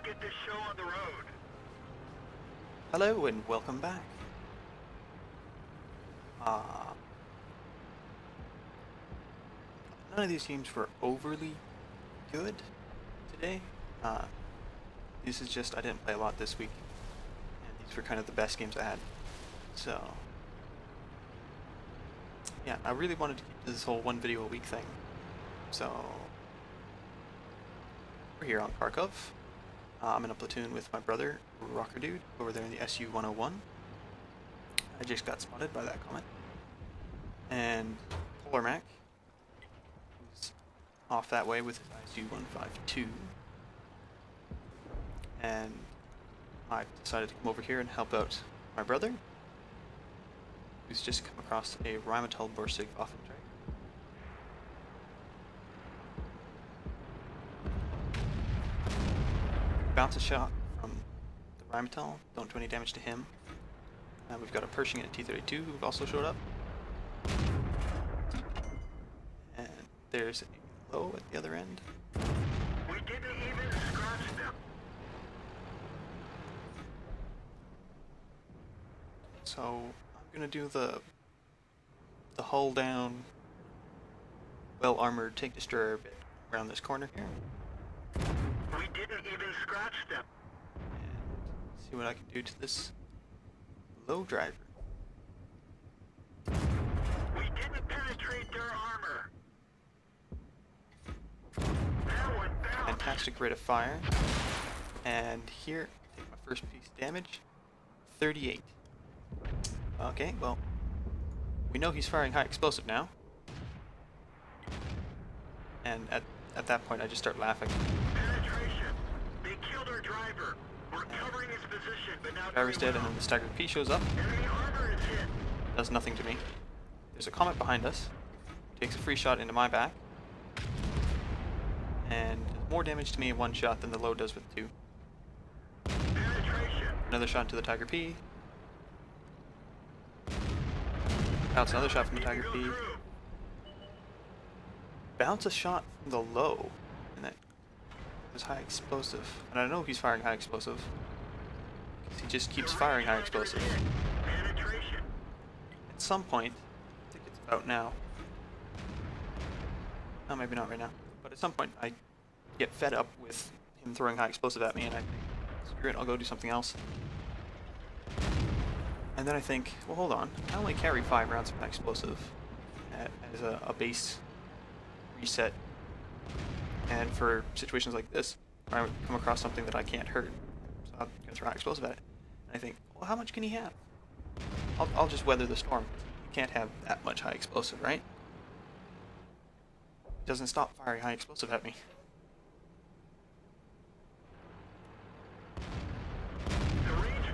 get this show on the road. Hello and welcome back. None of these games were overly good today. This is just, I didn't play a lot this week, and these were kind of the best games I had. So, yeah, I really wanted to keep this whole one video a week thing. So, we're here on Kharkov. I'm in a platoon with my brother, Rocker Dude, over there in the SU-101. I just got spotted by that comment. And Polar Mac, who's off that way with his ISU-152. And I decided to come over here and help out my brother, who's just come across a Rheinmetall Borsig Waffentrager. Bounce a shot from the Rheinmetall, don't do any damage to him. We've got a Pershing and a T-32 who've also showed up. And there's a low at the other end. We didn't even scratch them. So I'm gonna do the hull down, well armored tank destroyer bit around this corner here. We didn't even scratch them. And see what I can do to this low driver. We didn't penetrate their armor. That one bounced. Fantastic rate of fire. And here, take my first piece of damage. 38. Okay, well, we know he's firing high explosive now. And at that point I just start laughing. Penetration. They killed our driver. We're covering his position, but now Driver's dead, and then the staggered P shows up. enemy armor is hit. Does nothing to me. There's a comet behind us. Takes a free shot into my back. And does more damage to me in one shot than the low does with two. Penetration. Another shot into the Tiger P. Bounce another shot from the Tiger P. Bounce a shot from the low. And that was high explosive. And I know he's firing high explosive, because he just keeps firing high explosive. Penetration. At some point, I think it's about now. No, maybe not right now. But at some point, I get fed up with him throwing high explosive at me, and I think, screw it, I'll go do something else. And then I think, well, hold on. I only carry 5 rounds of high explosive as a base reset. And for situations like this, where I would come across something that I can't hurt, so I'm gonna throw high explosive at it. And I think, well, how much can he have? I'll just weather the storm. He can't have that much high explosive, right? He doesn't stop firing high explosive at me.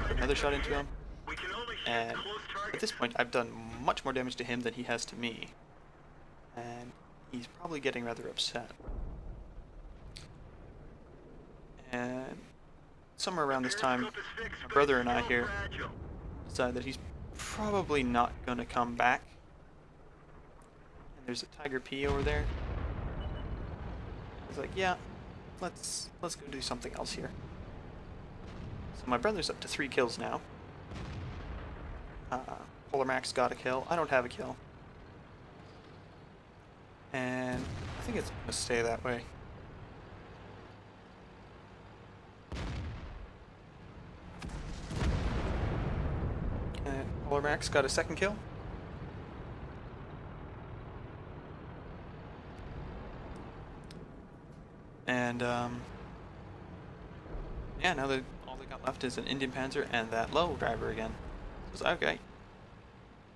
Another shot into him. We can only shoot And close at targets. this point, I've done much more damage to him than he has to me. And he's probably getting rather upset. And somewhere around this time, my brother and I here decide that he's probably not going to come back. And there's a Tiger P over there. He's like, yeah, let's go do something else here. So my brother's up to 3 kills now. Polar Mac's got a kill. I don't have a kill. And I think it's going to stay that way. And Polar Mac's got a 2nd kill. And yeah, now that all they got left is an Indian Panzer and that low driver again. So it's okay.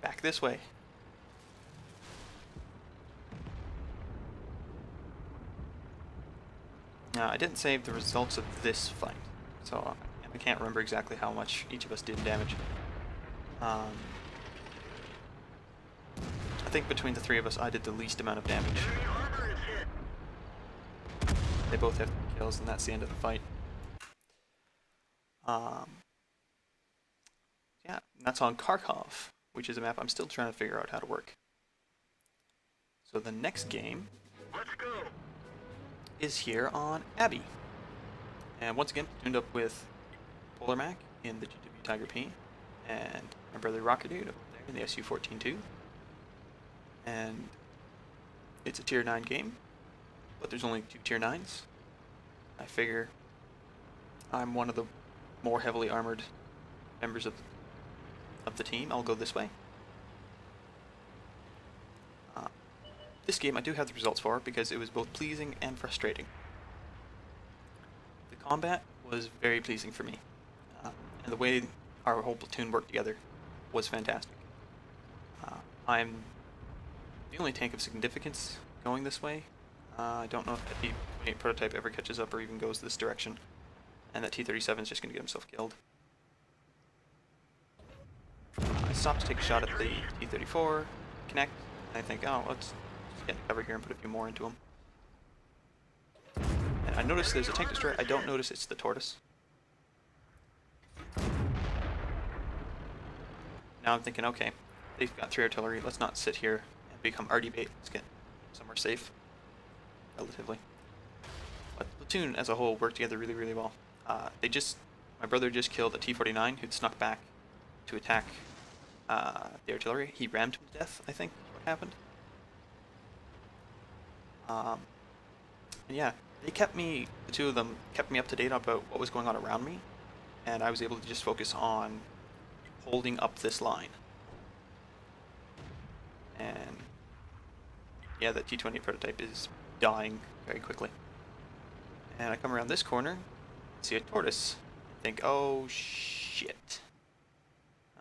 Back this way. Now, I didn't save the results of this fight, so I can't remember exactly how much each of us did in damage. I think between the 3 of us, I did the least amount of damage. Enemy armor is hit. They both have 3 kills, and that's the end of the fight. Yeah, and that's on Kharkov, which is a map I'm still trying to figure out how to work. So the next game Let's go. is here on Abbey. And once again, tuned up with Polar Mac in the JagdTiger P, and my brother Rocker Dude up there in the SU-14-2. And it's a tier 9 game, but there's only 2 tier 9s. I figure I'm one of the more heavily armored members of the team. I'll go this way. This game I do have the results for because it was both pleasing and frustrating. The combat was very pleasing for me, and the way our whole platoon worked together was fantastic. I'm the only tank of significance going this way. I don't know if that T-28 prototype ever catches up or even goes this direction, and that T-37 is just going to get himself killed. I stopped to take a shot at the T-34, connect, and I think, oh, let's just get cover here and put a few more into him. And I notice there's a tank destroyer. I don't notice it's the Tortoise. Now I'm thinking, okay, they've got 3 artillery. Let's not sit here and become arty bait. Let's get somewhere safe, relatively. But the platoon as a whole worked together really, really well. My brother just killed a T-49 who'd snuck back to attack the artillery. He rammed him to death, I think, is what happened. And yeah, they kept me, the two of them kept me up to date about what was going on around me, and I was able to just focus on holding up this line. And yeah, that T-28 prototype is dying very quickly. And I come around this corner, see a Tortoise, think, oh shit.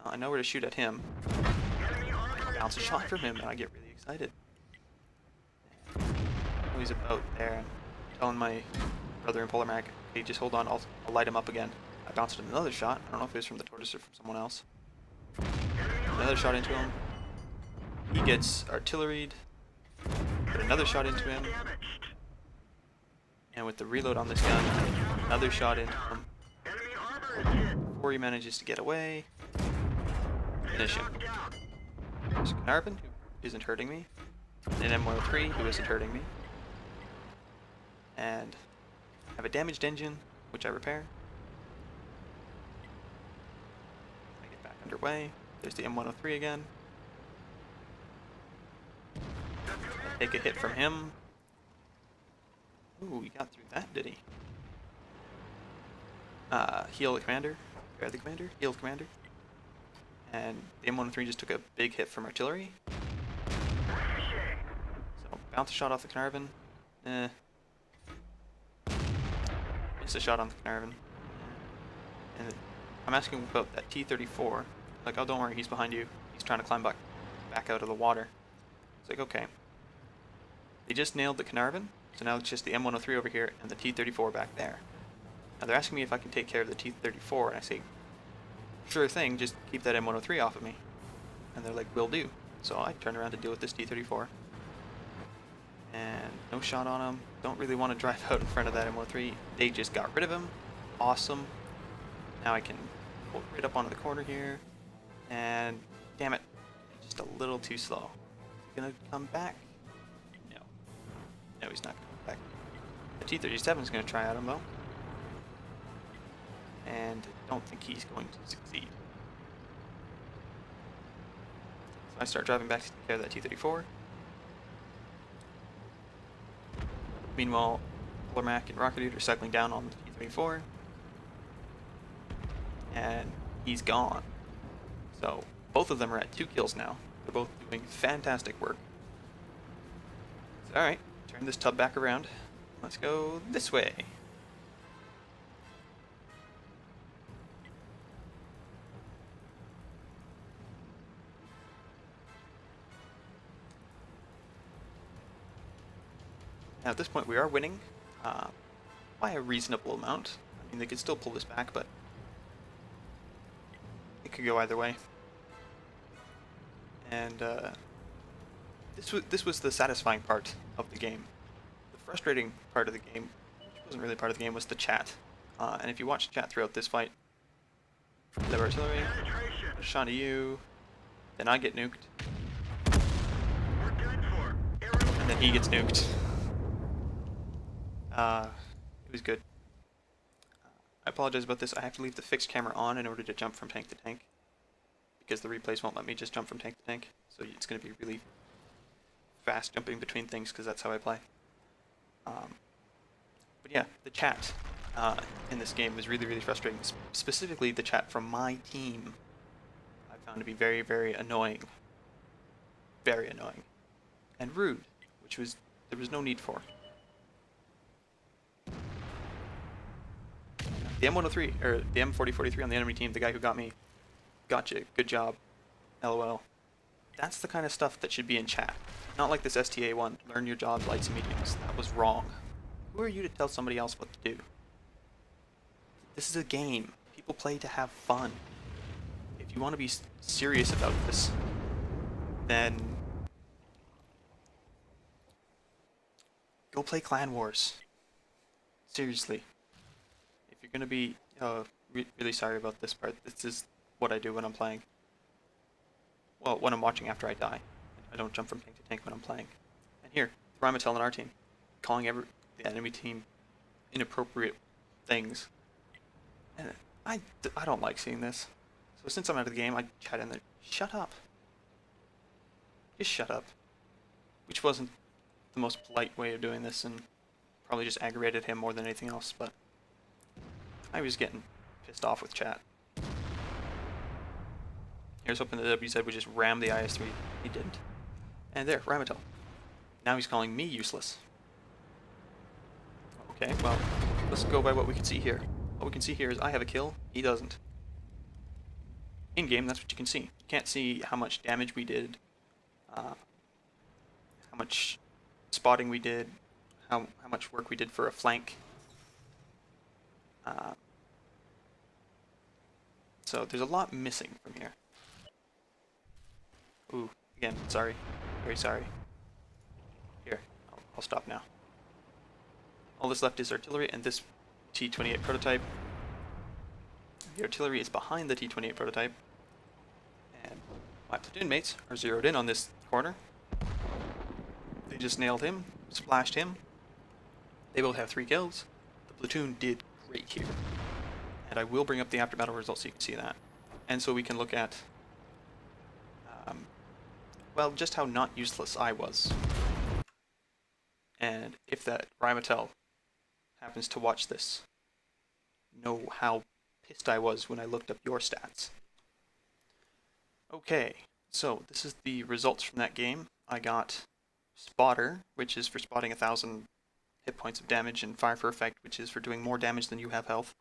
I know where to shoot at him. I bounce a shot from him and I get really excited. He's about there, and telling my brother in Polar Mac, hey, just hold on, I'll light him up again. I bounced another shot. I don't know if it was from the Tortoise or from someone else. Another shot into him. He gets artilleried. Put another shot into him. And with the reload on this gun, another shot into him. Before he manages to get away, finish him. There's a Carnarvon, who isn't hurting me. An M103, who isn't hurting me. And I have a damaged engine, which I repair. I get back underway. There's the M103 again. I take a hit from him. Ooh, he got through that, did he? Heal the commander. Repair the commander. Heal the commander. And the M103 just took a big hit from artillery. So, bounce a shot off the Carnarvon. Missed a shot on the Carnarvon. And I'm asking about that T-34. Like, oh, don't worry, he's behind you. He's trying to climb back out of the water. It's like, okay. They just nailed the Carnarvon, so now it's just the M103 over here and the T-34 back there. Now they're asking me if I can take care of the T-34, and I say, sure thing, just keep that M103 off of me. And they're like, will do. So I turn around to deal with this T-34. And no shot on him. Don't really want to drive out in front of that M103. They just got rid of him. Awesome. Now I can pull right up onto the corner here. And damn it, just a little too slow. Gonna come back? No. No, he's not gonna come back. The T-37 is gonna try at him though. And I don't think he's going to succeed. So I start driving back to take care of that T-34. Meanwhile, Polar Mac and Rocket Dude are cycling down on the T-34. And he's gone. So both of them are at 2 kills now. They're both doing fantastic work. So, alright, turn this tub back around. Let's go this way. Now at this point we are winning by a reasonable amount. I mean, they could still pull this back, but it could go either way. And this was the satisfying part of the game. The frustrating part of the game, which wasn't really part of the game, was the chat. And if you watch chat throughout this fight, the artillery, a shot at you, then I get nuked, and then he gets nuked. It was good. I apologize about this. I have to leave the fixed camera on in order to jump from tank to tank, because the replays won't let me just jump from tank to tank. So it's going to be really fast jumping between things because that's how I play. But yeah, the chat in this game was really, really frustrating. Specifically, the chat from my team I found to be very, very annoying. Very annoying. And rude, which there was no need for. The M103, or the M4043 on the enemy team, the guy who got me, gotcha, good job, LOL. That's the kind of stuff that should be in chat. Not like this STA one, learn your job, lights and mediums. That was wrong. Who are you to tell somebody else what to do? This is a game. People play to have fun. If you want to be serious about this, then go play Clan Wars. Seriously. If you're gonna be really sorry about this part, this is what I do when I'm playing. Well, when I'm watching after I die. I don't jump from tank to tank when I'm playing. And here, Thrymatel on our team, calling the enemy team inappropriate things. And I don't like seeing this. So since I'm out of the game, I chat in there, shut up. Just shut up. Which wasn't the most polite way of doing this, and probably just aggravated him more than anything else, but I was getting pissed off with chat. Here's hoping the WZ would just ram the IS-3. He didn't. And there, Thrymatel. Now he's calling me useless. Okay, well, let's go by what we can see here. What we can see here is I have a kill, he doesn't. In-game, that's what you can see. You can't see how much damage we did, how much spotting we did, how much work we did for a flank. So there's a lot missing from here. Ooh, again, sorry. Very sorry. Here, I'll stop now. All that's left is artillery and this T-28 prototype. The artillery is behind the T-28 prototype. And my platoon mates are zeroed in on this corner. They just nailed him, splashed him. They both have 3 kills. The platoon did great here. And I will bring up the after battle results so you can see that. And so we can look at, well, just how not useless I was. And if that Thrymatel happens to watch this, know how pissed I was when I looked up your stats. Okay, so this is the results from that game. I got Spotter, which is for spotting 1,000 hit points of damage, and Fire for Effect, which is for doing more damage than you have health.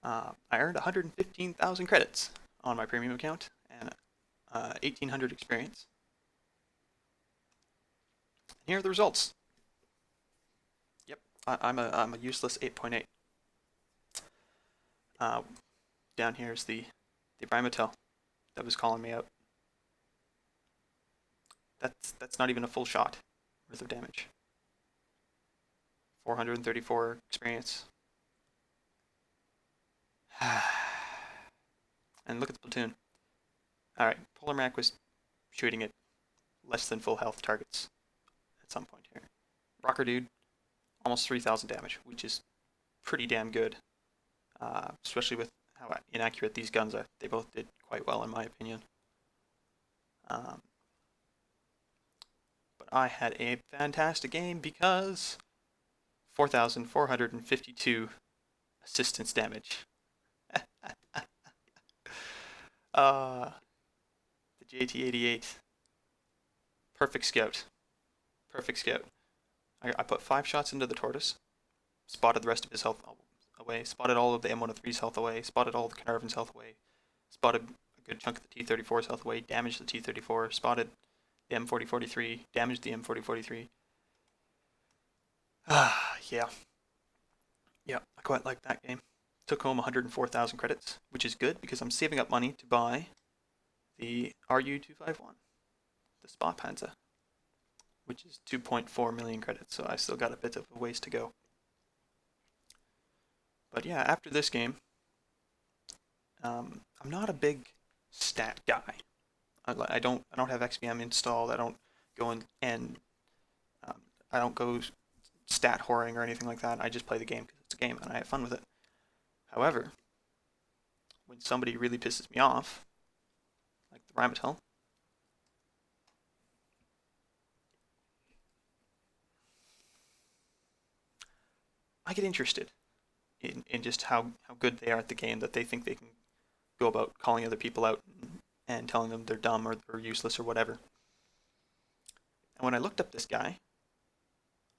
I earned 115,000 credits on my premium account, and 1,800 experience. Here are the results. Yep, I'm a useless 8.8. Down here is the Thrymatel that was calling me out. That's not even a full shot worth of damage. 434 experience. And look at the platoon. Alright, Polar Mac was shooting at less than full health targets at some point here. Rocker Dude, almost 3,000 damage, which is pretty damn good. Especially with how inaccurate these guns are. They both did quite well in my opinion. But I had a fantastic game because 4,452 assistance damage. The JT88. Perfect scout. Perfect scout. I put 5 shots into the Tortoise, spotted the rest of his health away, spotted all of the M103's health away, spotted all of the Carnarvon's health away, spotted a good chunk of the T-34's health away, damaged the T-34, spotted the M4043, damaged the M4043. Yeah. Yeah, I quite like that game. Took home 104,000 credits, which is good because I'm saving up money to buy the RU-251, the Spot Panzer, which is 2.4 million credits, so I still got a bit of a ways to go. But yeah, after this game, I'm not a big stat guy. I don't have XVM installed. I don't go I don't go stat whoring or anything like that. I just play the game because it's a game and I have fun with it. However, when somebody really pisses me off, like the Rheinmetall, I get interested in just how good they are at the game, that they think they can go about calling other people out and telling them they're dumb or useless or whatever. And when I looked up this guy,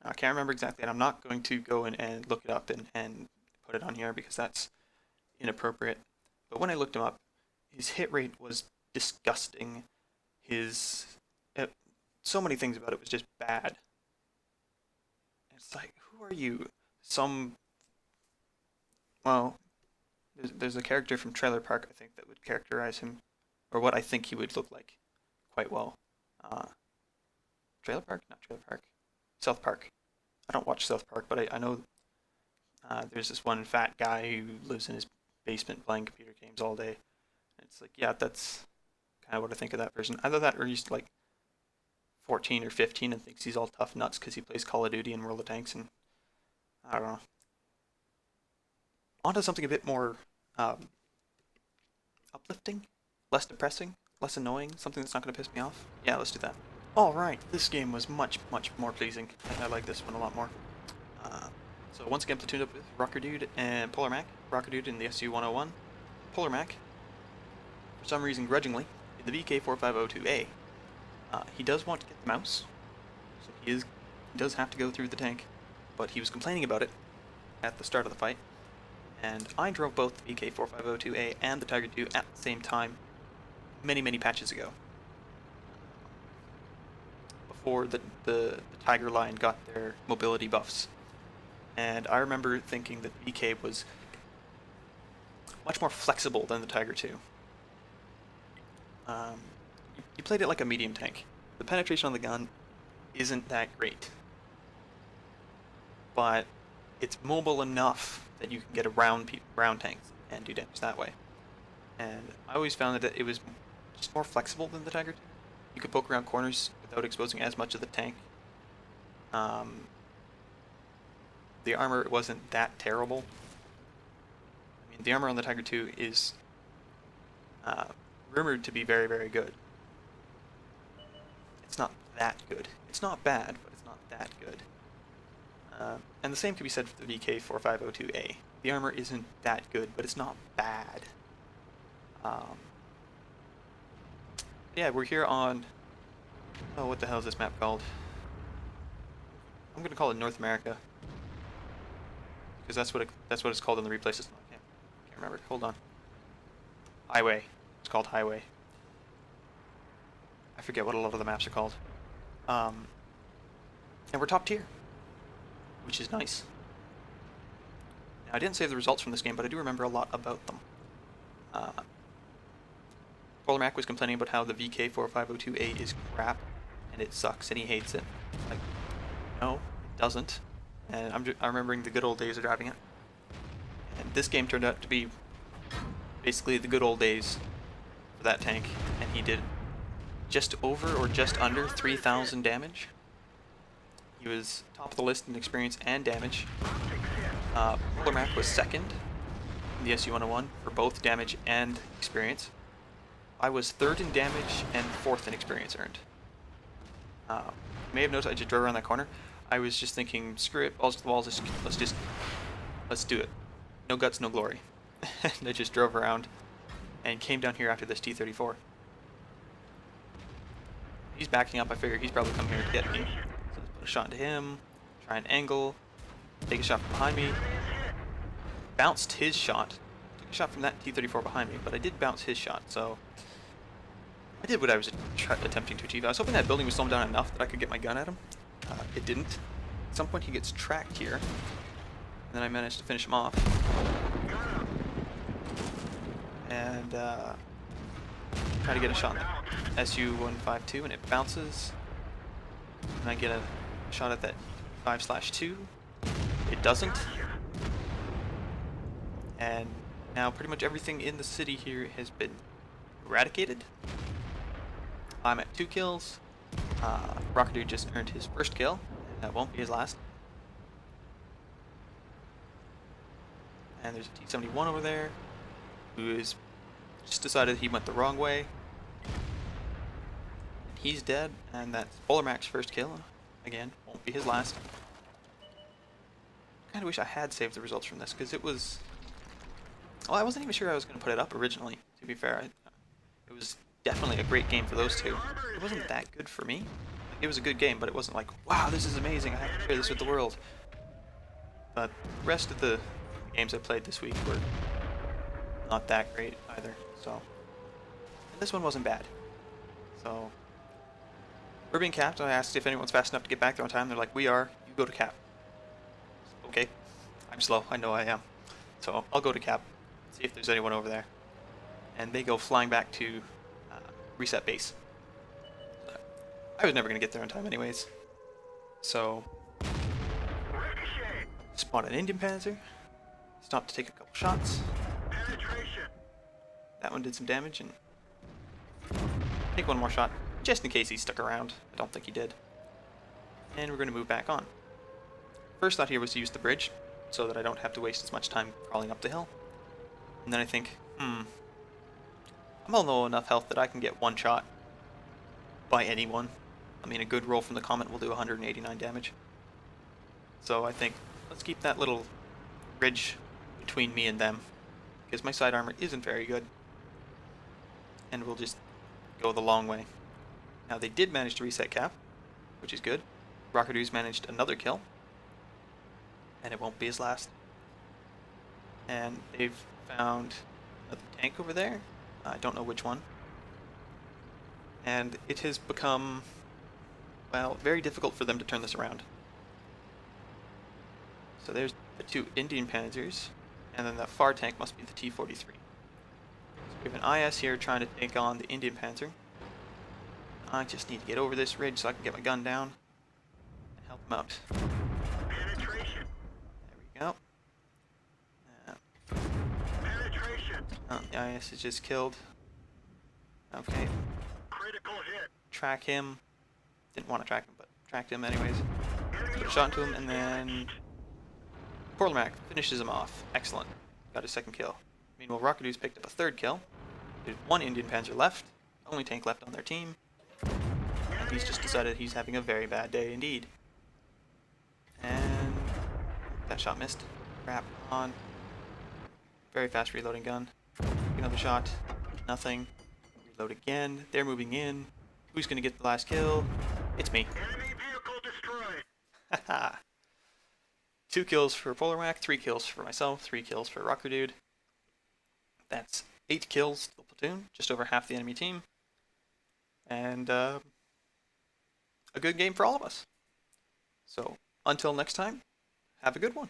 I can't remember exactly, and I'm not going to go and look it up and put it on here because that's inappropriate. But when I looked him up, his hit rate was disgusting. His so many things about it was just bad. It's like, who are you? Well, there's a character from Trailer Park, I think, that would characterize him, or what I think he would look like, quite well. Trailer Park? Not Trailer Park. South Park. I don't watch South Park, but I know there's this one fat guy who lives in his basement playing computer games all day. And it's like, yeah, that's kind of what I think of that person. Either that or he's like 14 or 15 and thinks he's all tough nuts because he plays Call of Duty and World of Tanks, and I don't know. On to something a bit more uplifting, less depressing, less annoying, something that's not going to piss me off. Yeah, let's do that. Alright, this game was much, much more pleasing. I like this one a lot more. So once again, platooned up with Rocker Dude and Polar Mac. Rocker Dude in the SU-101. Polar Mac, for some reason grudgingly, in the VK-4502A. He does want to get the mouse, so he does have to go through the tank, but he was complaining about it at the start of the fight. And I drove both the VK-4502A and the Tiger II at the same time many, many patches ago. Before the Tiger line got their mobility buffs. And I remember thinking that the VK was much more flexible than the Tiger II. You played it like a medium tank. The penetration on the gun isn't that great. But it's mobile enough that you can get around tanks and do damage that way. And I always found that it was just more flexible than the Tiger II. You could poke around corners without exposing as much of the tank. The armor wasn't that terrible. I mean, the armor on the Tiger II is rumored to be very, very good. It's not that good. It's not bad, but it's not that good. And the same can be said for the VK-4502A. The armor isn't that good, but it's not bad. Yeah, we're here on... Oh, what the hell is this map called? I'm gonna call it North America, because that's what it's called in the replay system. I can't remember. Hold on. Highway. It's called Highway. I forget what a lot of the maps are called. And we're top tier, which is nice. Now, I didn't save the results from this game, but I do remember a lot about them. Polar Mac was complaining about how the VK-4502A is crap, and it sucks, and he hates it. Like, no, it doesn't. And I'm remembering the good old days of driving it. And this game turned out to be basically the good old days for that tank, and he did just over or just under 3,000 damage. He was top of the list in experience and damage. Polar Mac was second in the SU-101 for both damage and experience. I was third in damage and fourth in experience earned. You may have noticed I just drove around that corner. I was just thinking, screw it, balls to the walls, let's do it. No guts, no glory. And I just drove around and came down here after this T-34. He's backing up, I figure he's probably coming here to get me. So let's put a shot into him, try an angle, take a shot from behind me. Bounced his shot. Took a shot from that T-34 behind me, but I did bounce his shot, so I did what I was attempting to achieve. I was hoping that building would slow him down enough that I could get my gun at him. It didn't. At some point he gets tracked here, and then I managed to finish him off. And try to get a shot on the SU-152, and it bounces. And I get a shot at that 5/2. It doesn't. And now pretty much everything in the city here has been eradicated. I'm at 2 kills. Rocker Dude just earned his first kill. That won't be his last. And there's a T-71 over there who is just decided he went the wrong way. He's dead, and that's Polarmac's first kill. Again, won't be his last. I kind of wish I had saved the results from this, because it was... Well, I wasn't even sure I was going to put it up originally, to be fair. It was definitely a great game for those two. It wasn't that good for me. Like, it was a good game, but it wasn't like, wow, this is amazing, I have to share this with the world. But the rest of the games I played this week were not that great either, so... And this one wasn't bad. So... We're being capped, and I asked if anyone's fast enough to get back there on time. They're like, we are, you go to cap. Okay, I'm slow, I know I am. So I'll go to cap, see if there's anyone over there. And they go flying back to reset base. I was never going to get there on time anyways. So, spawn an Indian Panzer, stop to take a couple shots. That one did some damage, and take one more shot, just in case he stuck around. I don't think he did. And we're going to move back on. First thought here was to use the bridge, so that I don't have to waste as much time crawling up the hill. And then I think, I'm all low enough health that I can get one shot by anyone. I mean, a good roll from the Comet will do 189 damage. So I think, let's keep that little ridge between me and them, because my side armor isn't very good. And we'll just go the long way. Now they did manage to reset cap, which is good. Rockadoos managed another kill, and it won't be his last. And they've found another tank over there. I don't know which one. And it has become, well, very difficult for them to turn this around. So there's the two Indian Panzers, and then that far tank must be the T-43. So we have an IS here trying to take on the Indian Panzer. I just need to get over this ridge so I can get my gun down and help them out. Penetration. There we go. Oh, the IS is just killed. Okay. Critical hit. Track him. Didn't want to track him, but tracked him anyways. Put a shot into him, and then Polarmac finishes him off. Excellent. Got his second kill. Meanwhile, Rockadoos picked up a third kill. There's one Indian Panzer left. Only tank left on their team. And he's just decided he's having a very bad day indeed. And that shot missed. Crap on. Very fast reloading gun. Another shot. Nothing. Reload again. They're moving in. Who's gonna get the last kill? It's me. Enemy vehicle destroyed. Haha. 2 kills for Polarmac, 3 kills for myself, 3 kills for Rockadude. That's 8 kills to the platoon, just over half the enemy team. And a good game for all of us. So, until next time, have a good one.